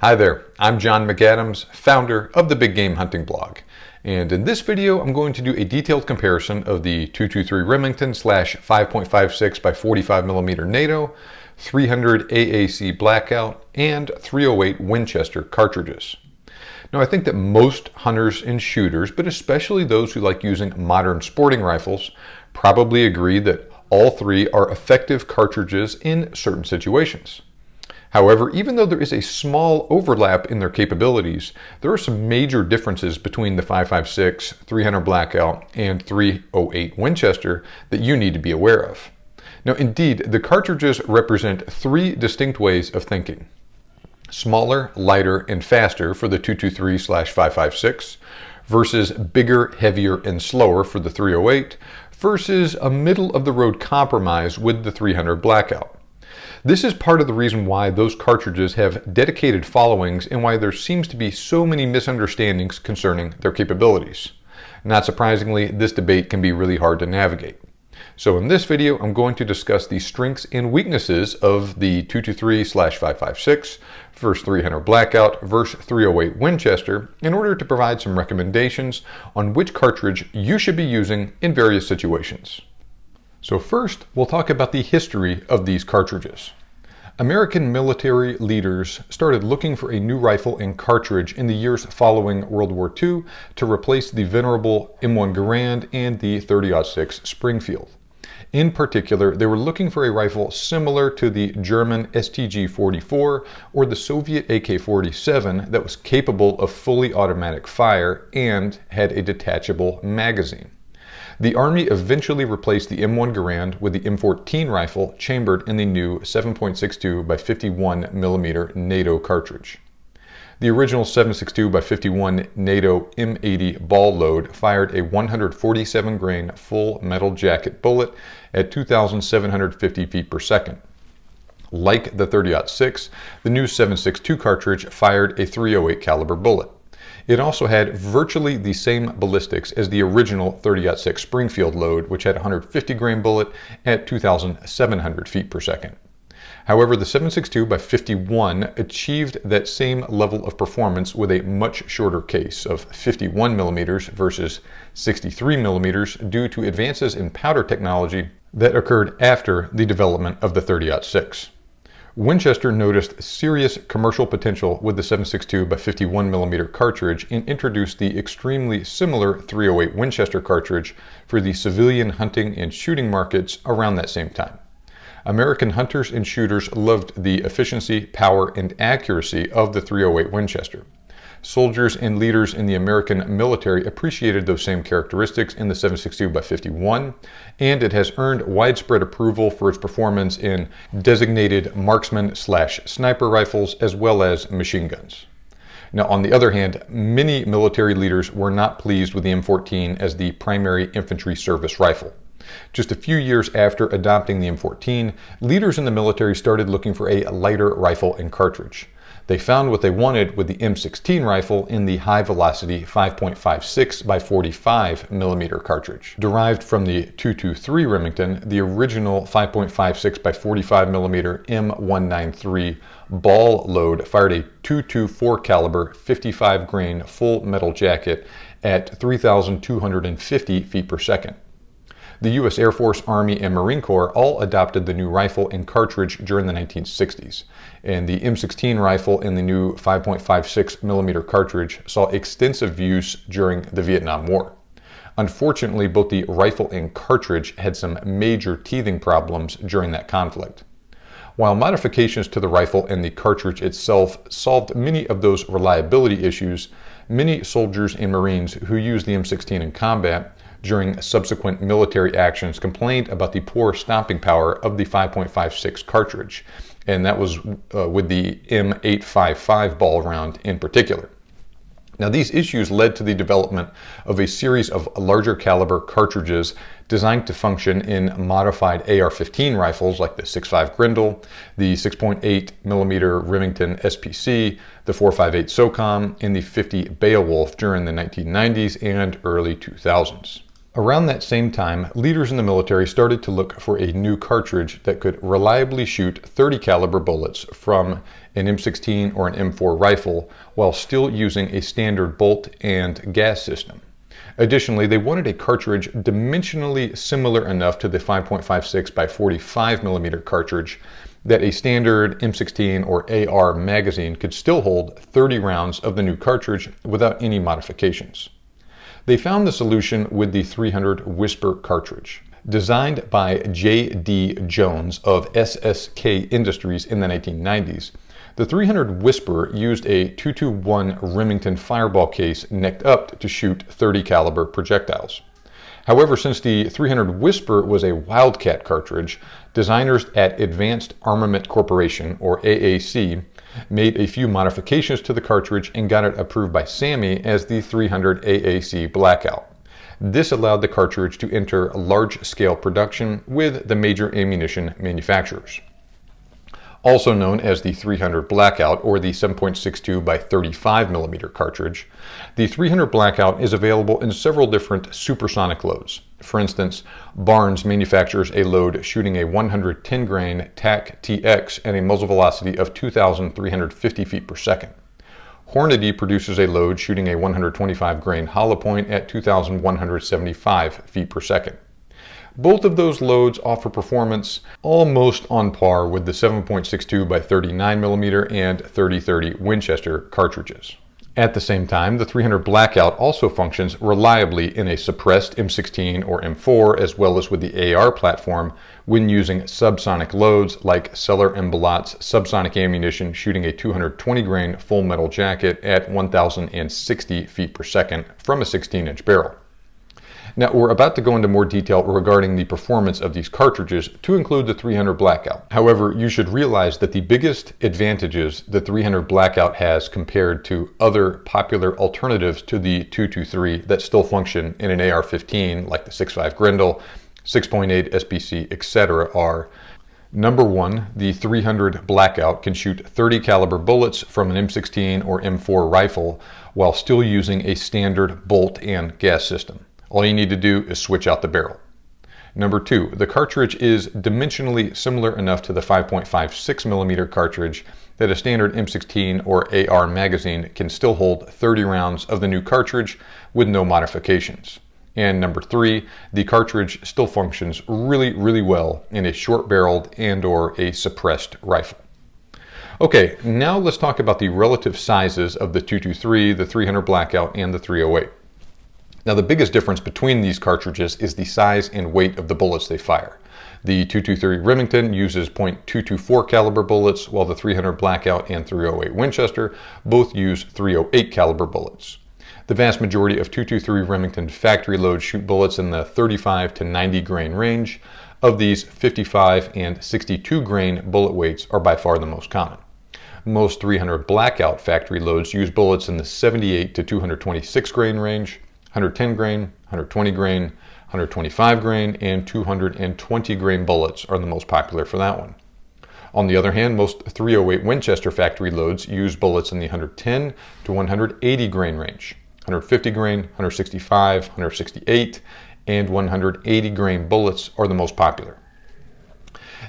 Hi there, I'm John McAdams, founder of the Big Game Hunting blog. And in this video, I'm going to do a detailed comparison of the 223 Remington / 5.56 by 45mm NATO, 300 AAC Blackout, and 308 Winchester cartridges. Now, I think that most hunters and shooters, but especially those who like using modern sporting rifles, probably agree that all three are effective cartridges in certain situations. However, even though there is a small overlap in their capabilities, there are some major differences between the 5.56, 300 Blackout, and 308 Winchester that you need to be aware of. Now, indeed, the cartridges represent three distinct ways of thinking. Smaller, lighter, and faster for the 223 / 5.56 versus bigger, heavier, and slower for the 308 versus a middle-of-the-road compromise with the 300 Blackout. This is part of the reason why those cartridges have dedicated followings and why there seems to be so many misunderstandings concerning their capabilities. Not surprisingly, this debate can be really hard to navigate. So in this video, I'm going to discuss the strengths and weaknesses of the 223 / 5.56 versus 300 Blackout versus 308 Winchester in order to provide some recommendations on which cartridge you should be using in various situations. So first, we'll talk about the history of these cartridges. American military leaders started looking for a new rifle and cartridge in the years following World War II to replace the venerable M1 Garand and the 30-06 Springfield. In particular, they were looking for a rifle similar to the German STG-44 or the Soviet AK-47 that was capable of fully automatic fire and had a detachable magazine. The Army eventually replaced the M1 Garand with the M14 rifle chambered in the new 7.62 by 51mm NATO cartridge. The original 7.62 by 51 NATO M80 ball load fired a 147 grain full metal jacket bullet at 2,750 feet per second. Like the 30-06, the new 7.62 cartridge fired a 308 caliber bullet. It also had virtually the same ballistics as the original 30-06 Springfield load, which had a 150 grain bullet at 2,700 feet per second. However, the 7.62 by 51 achieved that same level of performance with a much shorter case of 51mm versus 63mm due to advances in powder technology that occurred after the development of the 30-06. Winchester noticed serious commercial potential with the 7.62 by 51mm cartridge and introduced the extremely similar 308 Winchester cartridge for the civilian hunting and shooting markets around that same time. American hunters and shooters loved the efficiency, power, and accuracy of the 308 Winchester. Soldiers and leaders in the American military appreciated those same characteristics in the 7.62 by 51, and it has earned widespread approval for its performance in designated marksman / sniper rifles as well as machine guns. Now, on the other hand, many military leaders were not pleased with the M14 as the primary infantry service rifle. Just a few years after adopting the M14, leaders in the military started looking for a lighter rifle and cartridge. They found what they wanted with the M16 rifle in the high-velocity 5.56 by 45mm cartridge. Derived from the 223 Remington, the original 5.56 by 45mm M193 ball load fired a .224 caliber 55 grain full metal jacket at 3,250 feet per second. The U.S. Air Force, Army, and Marine Corps all adopted the new rifle and cartridge during the 1960s, and the M16 rifle and the new 5.56mm cartridge saw extensive use during the Vietnam War. Unfortunately, both the rifle and cartridge had some major teething problems during that conflict. While modifications to the rifle and the cartridge itself solved many of those reliability issues, many soldiers and Marines who used the M16 in combat during subsequent military actions complained about the poor stopping power of the 5.56 cartridge, and that was with the M855 ball round in particular. Now, these issues led to the development of a series of larger caliber cartridges designed to function in modified AR-15 rifles like the 6.5 Grendel, the 6.8mm Remington SPC, the 4.58 SOCOM, and the .50 Beowulf during the 1990s and early 2000s. Around that same time, leaders in the military started to look for a new cartridge that could reliably shoot 30 caliber bullets from an M16 or an M4 rifle while still using a standard bolt and gas system. Additionally, they wanted a cartridge dimensionally similar enough to the 5.56 by 45 millimeter cartridge that a standard M16 or AR magazine could still hold 30 rounds of the new cartridge without any modifications. They found the solution with the 300 Whisper cartridge. Designed by J.D. Jones of SSK Industries in the 1990s, the 300 Whisper used a 221 Remington fireball case necked up to shoot 30 caliber projectiles. However, since the 300 Whisper was a Wildcat cartridge, designers at Advanced Armament Corporation, or AAC, made a few modifications to the cartridge and got it approved by SAMI as the 300 AAC Blackout. This allowed the cartridge to enter large-scale production with the major ammunition manufacturers. Also known as the 300 Blackout or the 7.62 by 35 millimeter cartridge, the 300 Blackout is available in several different supersonic loads. For instance, Barnes manufactures a load shooting a 110 grain TAC TX at a muzzle velocity of 2,350 feet per second. Hornady produces a load shooting a 125 grain hollow point at 2,175 feet per second. Both of those loads offer performance almost on par with the 7.62 by 39 millimeter and 30-30 Winchester cartridges. At the same time, the 300 Blackout also functions reliably in a suppressed M16 or M4 as well as with the AR platform when using subsonic loads like Seller and Balot's subsonic ammunition shooting a 220 grain full metal jacket at 1,060 feet per second from a 16-inch barrel. Now, we're about to go into more detail regarding the performance of these cartridges to include the 300 Blackout. However, you should realize that the biggest advantages the 300 Blackout has compared to other popular alternatives to the 223 that still function in an AR-15 like the 6.5 Grendel, 6.8 SBC, etc. are: number one, the 300 Blackout can shoot 30 caliber bullets from an M16 or M4 rifle while still using a standard bolt and gas system. All you need to do is switch out the barrel. Number two, the cartridge is dimensionally similar enough to the 5.56 millimeter cartridge that a standard M16 or AR magazine can still hold 30 rounds of the new cartridge with no modifications. And number three, the cartridge still functions really well in a short-barreled and or a suppressed rifle. Okay, now let's talk about the relative sizes of the 223, the 300 Blackout, and the 308. Now, the biggest difference between these cartridges is the size and weight of the bullets they fire. The 223 Remington uses .224 caliber bullets, while the 300 Blackout and 308 Winchester both use .308 caliber bullets. The vast majority of 223 Remington factory loads shoot bullets in the 35 to 90 grain range. Of these, 55 and 62 grain bullet weights are by far the most common. Most 300 Blackout factory loads use bullets in the 78 to 226 grain range. 110 grain, 120 grain, 125 grain, and 220 grain bullets are the most popular for that one. On the other hand, most 308 Winchester factory loads use bullets in the 110 to 180 grain range. 150 grain, 165, 168, and 180 grain bullets are the most popular.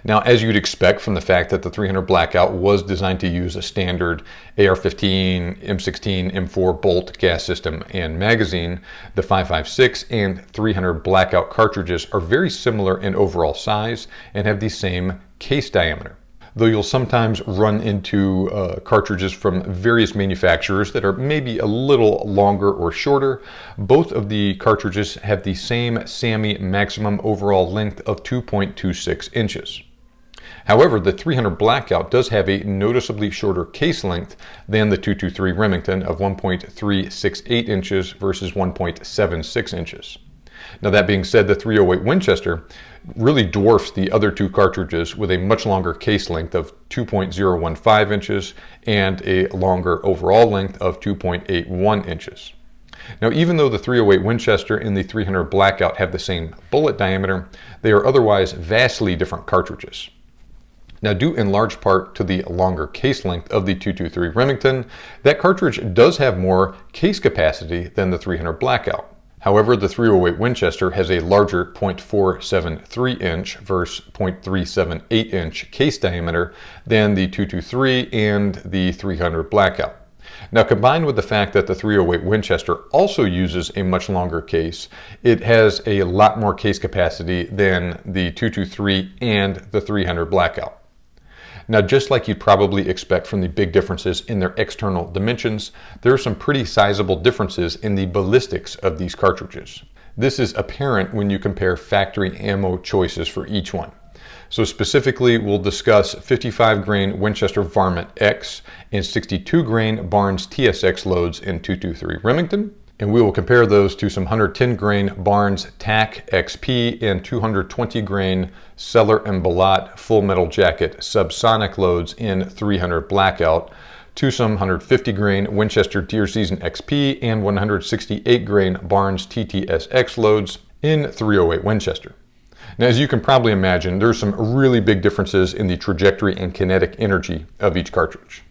Now, as you'd expect from the fact that the 300 Blackout was designed to use a standard AR-15, M16, M4 bolt, gas system, and magazine, the 5.56 and 300 Blackout cartridges are very similar in overall size and have the same case diameter. Though you'll sometimes run into cartridges from various manufacturers that are maybe a little longer or shorter, both of the cartridges have the same SAMI maximum overall length of 2.26 inches. However, the 300 Blackout does have a noticeably shorter case length than the 223 Remington of 1.368 inches versus 1.76 inches. Now, that being said, the 308 Winchester really dwarfs the other two cartridges with a much longer case length of 2.015 inches and a longer overall length of 2.81 inches. Now, even though the 308 Winchester and the 300 Blackout have the same bullet diameter, they are otherwise vastly different cartridges. Now, due in large part to the longer case length of the 223 Remington, that cartridge does have more case capacity than the 300 Blackout. However, the 308 Winchester has a larger .473 inch versus .378 inch case diameter than the 223 and the 300 Blackout. Now, combined with the fact that the 308 Winchester also uses a much longer case, it has a lot more case capacity than the 223 and the 300 Blackout. Now, just like you'd probably expect from the big differences in their external dimensions, there are some pretty sizable differences in the ballistics of these cartridges. This is apparent when you compare factory ammo choices for each one. So specifically, we'll discuss 55 grain Winchester Varmint X and 62 grain Barnes TSX loads in 223 Remington. And we will compare those to some 110 grain Barnes TAC XP and 220 grain Cellar and Balat Full Metal Jacket subsonic loads in 300 Blackout to some 150 grain Winchester Deer Season XP and 168 grain Barnes TTSX loads in 308 Winchester. Now, as you can probably imagine, there's some really big differences in the trajectory and kinetic energy of each cartridge.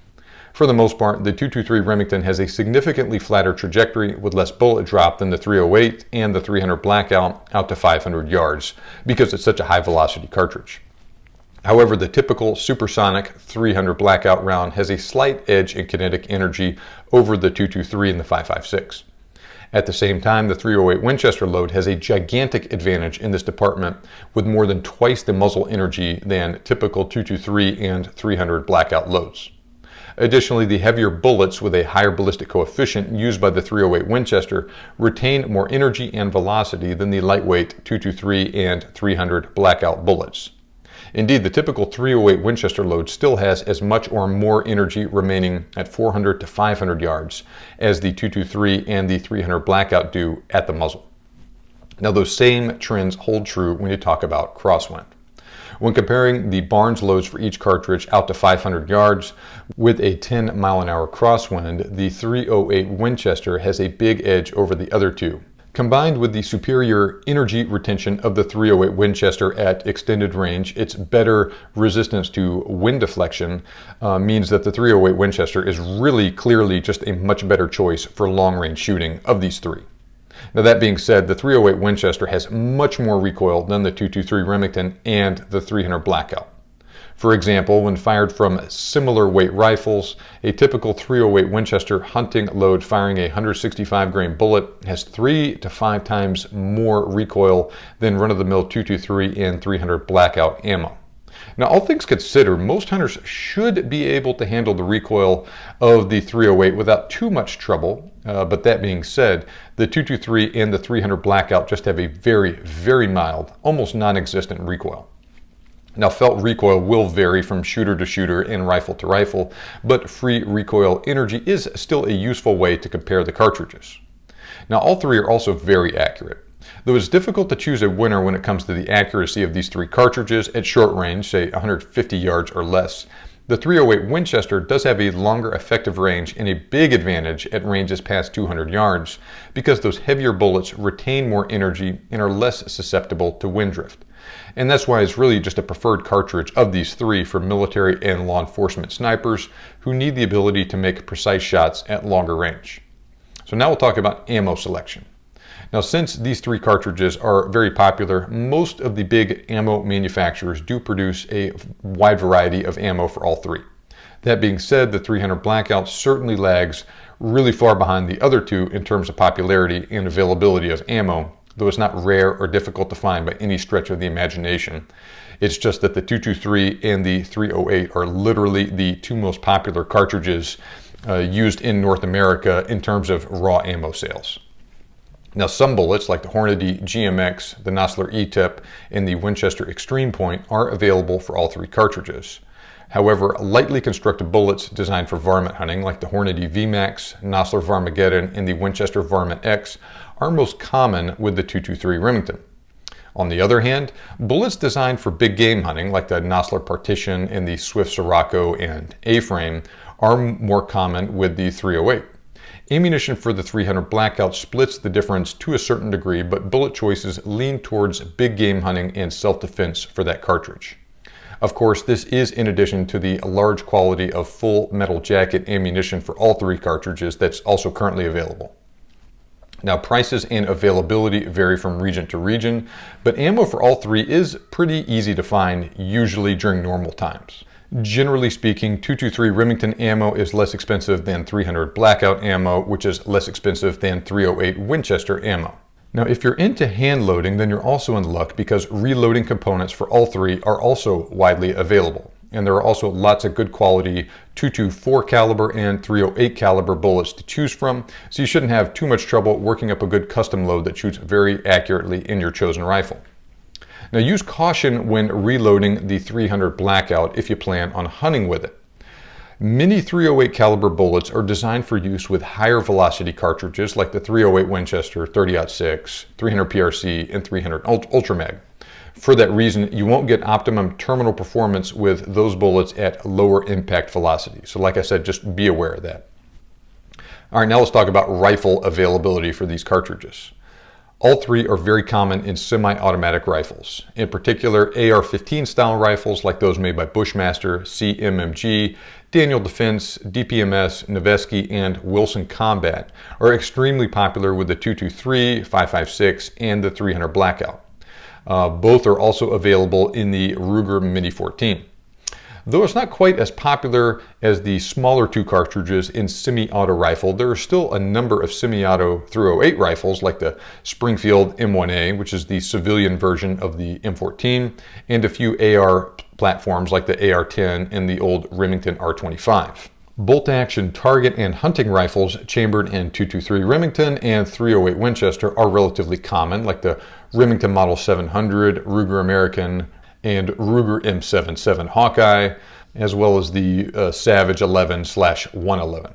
For the most part, the 223 Remington has a significantly flatter trajectory with less bullet drop than the 308 and the 300 Blackout out to 500 yards because it's such a high velocity cartridge. However, the typical supersonic 300 Blackout round has a slight edge in kinetic energy over the 223 and the 5.56. At the same time, the 308 Winchester load has a gigantic advantage in this department with more than twice the muzzle energy than typical 223 and 300 Blackout loads. Additionally, the heavier bullets with a higher ballistic coefficient used by the 308 Winchester retain more energy and velocity than the lightweight 223 and 300 Blackout bullets. Indeed, the typical 308 Winchester load still has as much or more energy remaining at 400 to 500 yards as the 223 and the 300 Blackout do at the muzzle. Now, those same trends hold true when you talk about Crosswind. When comparing the Barnes loads for each cartridge out to 500 yards with a 10-mile-an-hour crosswind, the 308 Winchester has a big edge over the other two. Combined with the superior energy retention of the 308 Winchester at extended range, its better resistance to wind deflection means that the 308 Winchester is really clearly just a much better choice for long-range shooting of these three. Now, that being said, the 308 Winchester has much more recoil than the 223 Remington and the 300 Blackout. For example, when fired from similar weight rifles, a typical 308 Winchester hunting load firing a 165 grain bullet has 3 to 5 times more recoil than run-of-the-mill 223 and 300 Blackout ammo. Now, all things considered, most hunters should be able to handle the recoil of the 308 without too much trouble. But that being said, the 223 and the 300 Blackout just have a very, very mild, almost non-existent recoil. Now, felt recoil will vary from shooter to shooter and rifle to rifle, but free recoil energy is still a useful way to compare the cartridges. Now, all three are also very accurate. Though it's difficult to choose a winner when it comes to the accuracy of these three cartridges at short range, say 150 yards or less, the 308 Winchester does have a longer effective range and a big advantage at ranges past 200 yards because those heavier bullets retain more energy and are less susceptible to wind drift. And that's why it's really just a preferred cartridge of these three for military and law enforcement snipers who need the ability to make precise shots at longer range. So now we'll talk about ammo selection. Now, since these three cartridges are very popular, most of the big ammo manufacturers do produce a wide variety of ammo for all three. That being said, the 300 Blackout certainly lags really far behind the other two in terms of popularity and availability of ammo, though it's not rare or difficult to find by any stretch of the imagination. It's just that the 223 and the 308 are literally the two most popular cartridges used in North America in terms of raw ammo sales. Now, some bullets like the Hornady GMX, the Nosler E-Tip, and the Winchester Extreme Point are available for all three cartridges. However, lightly constructed bullets designed for varmint hunting like the Hornady VMAX, Nosler Varmageddon, and the Winchester Varmint X are most common with the 223 Remington. On the other hand, bullets designed for big game hunting like the Nosler Partition and the Swift Sirocco and A-Frame are more common with the 308. Ammunition for the 300 Blackout splits the difference to a certain degree, but bullet choices lean towards big game hunting and self-defense for that cartridge. Of course, this is in addition to the large quality of full metal jacket ammunition for all three cartridges that's also currently available. Now, prices and availability vary from region to region, but ammo for all three is pretty easy to find, usually during normal times. Generally speaking, 223 Remington ammo is less expensive than 300 Blackout ammo, which is less expensive than 308 Winchester ammo. Now, if you're into hand loading, then you're also in luck because reloading components for all three are also widely available. And there are also lots of good quality 224 caliber and 308 caliber bullets to choose from, so you shouldn't have too much trouble working up a good custom load that shoots very accurately in your chosen rifle. Now, use caution when reloading the 300 Blackout if you plan on hunting with it. Many 308 caliber bullets are designed for use with higher velocity cartridges like the 308 Winchester, 30-06, 300 PRC, and 300 Ultra Mag. For that reason, you won't get optimum terminal performance with those bullets at lower impact velocity. So like I said, just be aware of that. All right, now let's talk about rifle availability for these cartridges. All three are very common in semi-automatic rifles. In particular, AR-15 style rifles like those made by Bushmaster, CMMG, Daniel Defense, DPMS, Noveske, and Wilson Combat are extremely popular with the 223, 5.56, and the 300 Blackout. Both are also available in the Ruger Mini 14. Though it's not quite as popular as the smaller two cartridges in semi-auto rifle, there are still a number of semi-auto 308 rifles like the Springfield M1A, which is the civilian version of the M14, and a few AR platforms like the AR-10 and the old Remington R25. Bolt-action target and hunting rifles chambered in 223 Remington and 308 Winchester are relatively common, like the Remington Model 700, Ruger American, and Ruger M77 Hawkeye, as well as the Savage 11/111.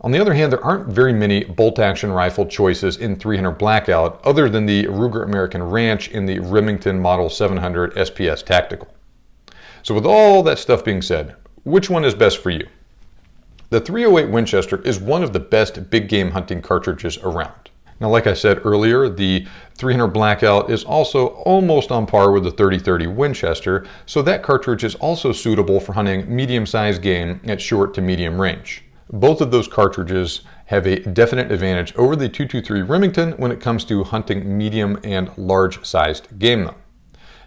On the other hand, there aren't very many bolt-action rifle choices in 300 Blackout other than the Ruger American Ranch and the Remington Model 700 SPS Tactical. So with all that stuff being said, which one is best for you? The 308 Winchester is one of the best big game hunting cartridges around. Now, like I said earlier, the 300 Blackout is also almost on par with the 30-30 Winchester, so that cartridge is also suitable for hunting medium-sized game at short to medium range. Both of those cartridges have a definite advantage over the 223 Remington when it comes to hunting medium and large-sized game though.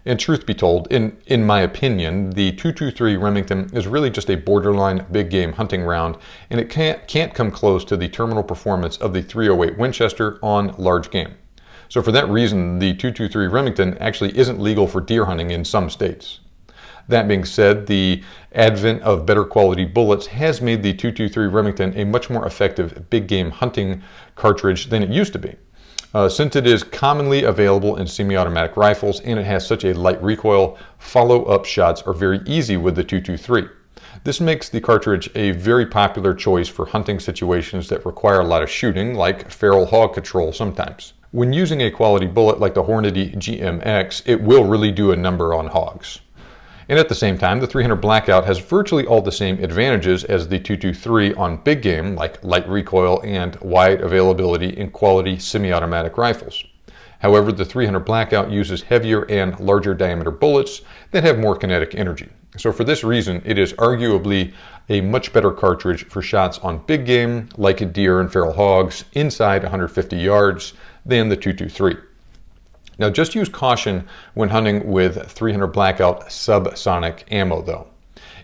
And truth be told, in my opinion, the 223 Remington is really just a borderline big game hunting round, and it can't come close to the terminal performance of the 308 Winchester on large game. So for that reason, the 223 Remington actually isn't legal for deer hunting in some states. That being said, the advent of better quality bullets has made the 223 Remington a much more effective big game hunting cartridge than it used to be. Since it is commonly available in semi-automatic rifles and it has such a light recoil, follow-up shots are very easy with the 223. This makes the cartridge a very popular choice for hunting situations that require a lot of shooting, like feral hog control sometimes. When using a quality bullet like the Hornady GMX, it will really do a number on hogs. And at the same time, the 300 Blackout has virtually all the same advantages as the 223 on big game, like light recoil and wide availability in quality semi-automatic rifles. However, the 300 Blackout uses heavier and larger diameter bullets that have more kinetic energy. So for this reason, it is arguably a much better cartridge for shots on big game, like deer and feral hogs, inside 150 yards than the 223. Now, just use caution when hunting with 300 Blackout subsonic ammo though.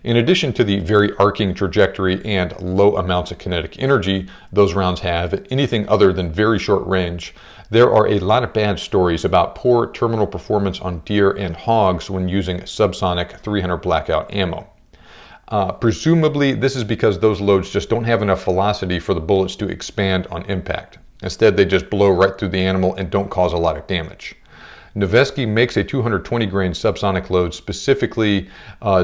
In addition to the very arcing trajectory and low amounts of kinetic energy those rounds have at anything other than very short range, there are a lot of bad stories about poor terminal performance on deer and hogs when using subsonic 300 Blackout ammo. Presumably, this is because those loads just don't have enough velocity for the bullets to expand on impact. Instead, they just blow right through the animal and don't cause a lot of damage. Noveske makes a 220 grain subsonic load specifically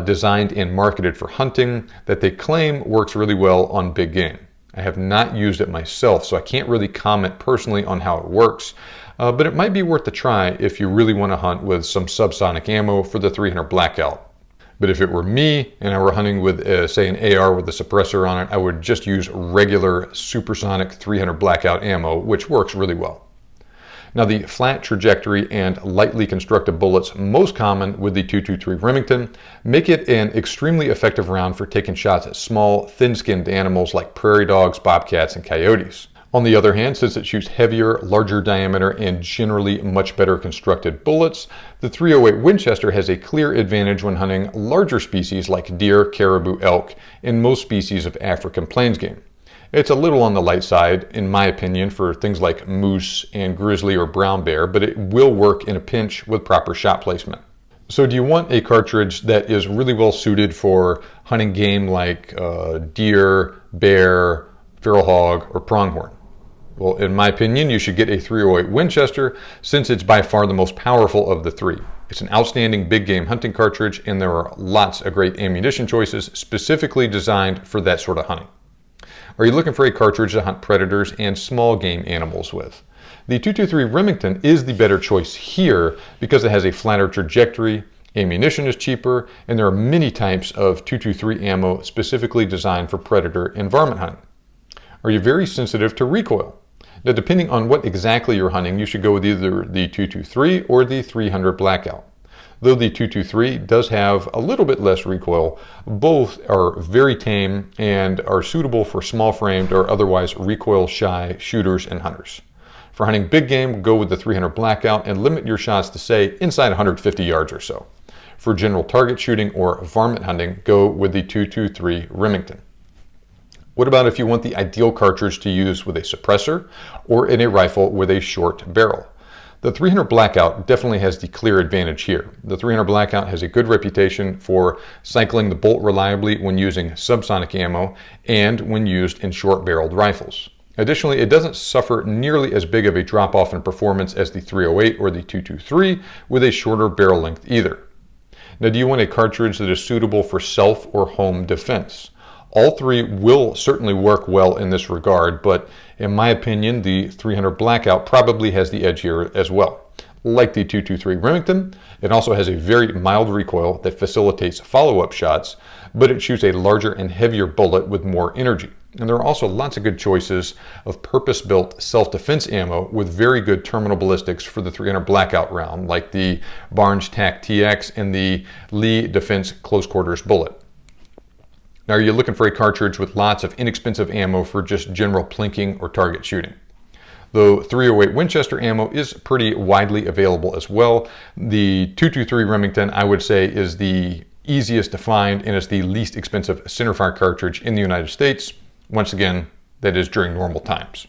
designed and marketed for hunting that they claim works really well on big game. I have not used it myself, so I can't really comment personally on how it works, but it might be worth a try if you really want to hunt with some subsonic ammo for the 300 Blackout. But if it were me and I were hunting with, say, an AR with a suppressor on it, I would just use regular supersonic 300 Blackout ammo, which works really well. Now, the flat trajectory and lightly constructed bullets most common with the 223 Remington make it an extremely effective round for taking shots at small, thin-skinned animals like prairie dogs, bobcats, and coyotes. On the other hand, since it shoots heavier, larger diameter, and generally much better constructed bullets, the .308 Winchester has a clear advantage when hunting larger species like deer, caribou, elk, and most species of African plains game. It's a little on the light side, in my opinion, for things like moose and grizzly or brown bear, but it will work in a pinch with proper shot placement. So do you want a cartridge that is really well suited for hunting game like deer, bear, feral hog, or pronghorn? Well, in my opinion, you should get a .308 Winchester since it's by far the most powerful of the three. It's an outstanding big game hunting cartridge, and there are lots of great ammunition choices specifically designed for that sort of hunting. Are you looking for a cartridge to hunt predators and small game animals with? The .223 Remington is the better choice here because it has a flatter trajectory, ammunition is cheaper, and there are many types of .223 ammo specifically designed for predator and varmint hunting. Are you very sensitive to recoil? Now, depending on what exactly you're hunting, you should go with either the .223 or the 300 Blackout. Though the .223 does have a little bit less recoil, both are very tame and are suitable for small-framed or otherwise recoil-shy shooters and hunters. For hunting big game, go with the 300 Blackout and limit your shots to, say, inside 150 yards or so. For general target shooting or varmint hunting, go with the .223 Remington. What about if you want the ideal cartridge to use with a suppressor or in a rifle with a short barrel? The 300 Blackout definitely has the clear advantage here. The 300 Blackout has a good reputation for cycling the bolt reliably when using subsonic ammo and when used in short-barreled rifles. Additionally, it doesn't suffer nearly as big of a drop-off in performance as the .308 or the .223 with a shorter barrel length either. Now, do you want a cartridge that is suitable for self or home defense? All three will certainly work well in this regard, but in my opinion, the 300 Blackout probably has the edge here as well. Like the .223 Remington, it also has a very mild recoil that facilitates follow-up shots, but it shoots a larger and heavier bullet with more energy. And there are also lots of good choices of purpose-built self-defense ammo with very good terminal ballistics for the 300 Blackout round, like the Barnes TAC TX and the Lee Defense Close Quarters Bullet. Now, are you looking for a cartridge with lots of inexpensive ammo for just general plinking or target shooting? Though .308 Winchester ammo is pretty widely available as well, the .223 Remington, I would say, is the easiest to find and is the least expensive centerfire cartridge in the United States. Once again, that is during normal times.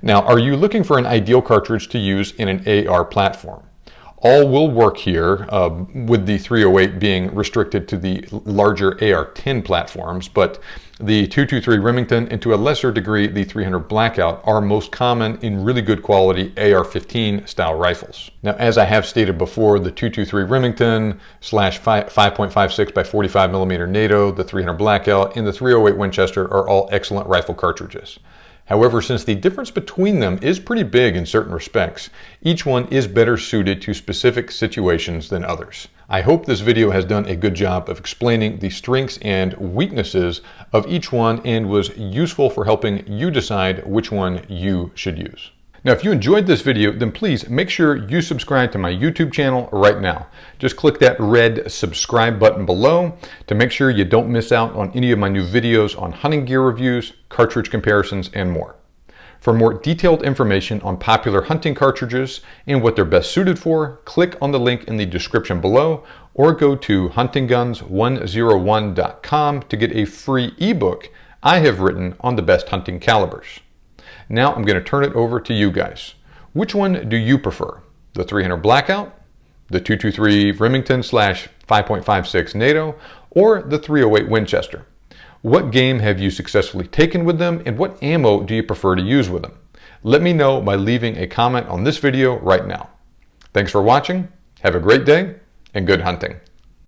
Now, are you looking for an ideal cartridge to use in an AR platform? All will work here, with the .308 being restricted to the larger AR-10 platforms, but the .223 Remington and to a lesser degree the 300 Blackout are most common in really good quality AR-15 style rifles. Now, as I have stated before, the .223 Remington / 5.56 by 45 millimeter NATO, the 300 Blackout, and the .308 Winchester are all excellent rifle cartridges. However, since the difference between them is pretty big in certain respects, each one is better suited to specific situations than others. I hope this video has done a good job of explaining the strengths and weaknesses of each one and was useful for helping you decide which one you should use. Now, if you enjoyed this video, then please make sure you subscribe to my YouTube channel right now. Just click that red subscribe button below to make sure you don't miss out on any of my new videos on hunting gear reviews, cartridge comparisons, and more. For more detailed information on popular hunting cartridges and what they're best suited for, click on the link in the description below or go to huntingguns101.com to get a free ebook I have written on the best hunting calibers. Now I'm going to turn it over to you guys. Which one do you prefer? The 300 Blackout, the .223 Remington / 5.56 NATO, or the .308 Winchester? What game have you successfully taken with them, and what ammo do you prefer to use with them? Let me know by leaving a comment on this video right now. Thanks for watching, have a great day, and good hunting.